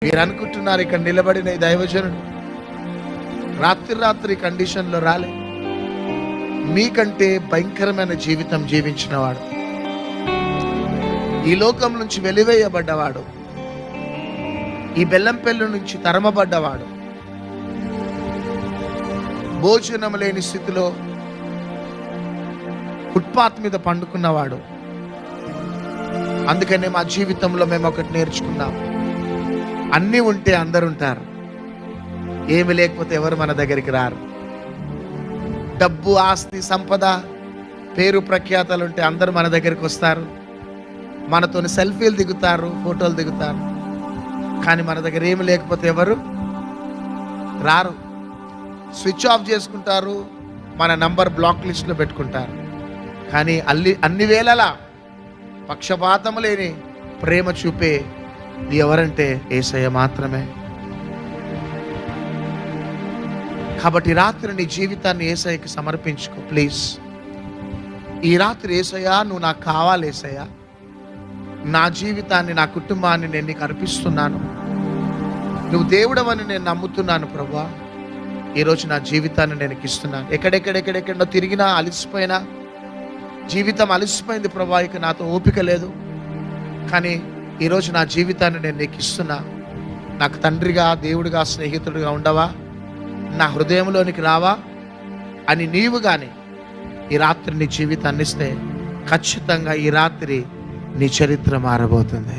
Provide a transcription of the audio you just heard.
మీరు అనుకుంటున్నారు ఇక్కడ నిలబడిన ఈ దైవజనుడు రాత్రి కండిషన్లో రాలే. మీకంటే భయంకరమైన జీవితం జీవించిన వాడు, ఈ లోకం నుంచి వెలివేయబడ్డవాడు, ఈ బెల్లంపెల్లు నుంచి తరమబడ్డవాడు, భోజనం లేని స్థితిలో ఫుట్పాత్ మీద పండుకున్నవాడు. అందుకనే మా జీవితంలో మేము ఒకటి నేర్చుకున్నాం, అన్నీ ఉంటే అందరుంటారు, ఏమి లేకపోతే ఎవరు మన దగ్గరికి రారు. డబ్బు, ఆస్తి, సంపద, పేరు, ప్రఖ్యాతలు ఉంటే అందరూ మన దగ్గరికి వస్తారు, మనతోని సెల్ఫీలు దిగుతారు, ఫోటోలు దిగుతారు. కానీ మన దగ్గర ఏమి లేకపోతే ఎవరు రారు. స్విచ్ ఆఫ్ చేసుకుంటారు, మన నంబర్ బ్లాక్ లిస్ట్లో పెట్టుకుంటారు. కానీ అన్ని వేళలా పక్షపాతం లేని ప్రేమ చూపే ఎవరంటే యేసయ్య మాత్రమే. కాబట్టి రాత్రి నీ జీవితాన్ని యేసయ్యకి సమర్పించుకో ప్లీజ్. ఈ రాత్రి యేసయ్య నువ్వు నాకు కావాలి, యేసయ్య నా జీవితాన్ని, నా కుటుంబాన్ని నేను నీకు అర్పిస్తున్నాను, నువ్వు దేవుడవని నేను నమ్ముతున్నాను ప్రభువా. ఈరోజు నా జీవితాన్ని నేను నీకు ఇస్తున్నాను. ఎక్కడెక్కడో తిరిగినా అలసిపోయినా, జీవితం అలసిపోయింది ప్రభా, ఇక నాతో ఓపిక లేదు, కానీ ఈరోజు నా జీవితాన్ని నేను నీకు ఇస్తున్నా. నాకు తండ్రిగా, దేవుడిగా, స్నేహితుడిగా ఉండవా, నా హృదయంలోనికి రావా అని నీవు కానీ ఈ రాత్రి నీ జీవితాన్ని ఇస్తే ఖచ్చితంగా ఈ రాత్రి నీ చరిత్ర మారబోతుంది.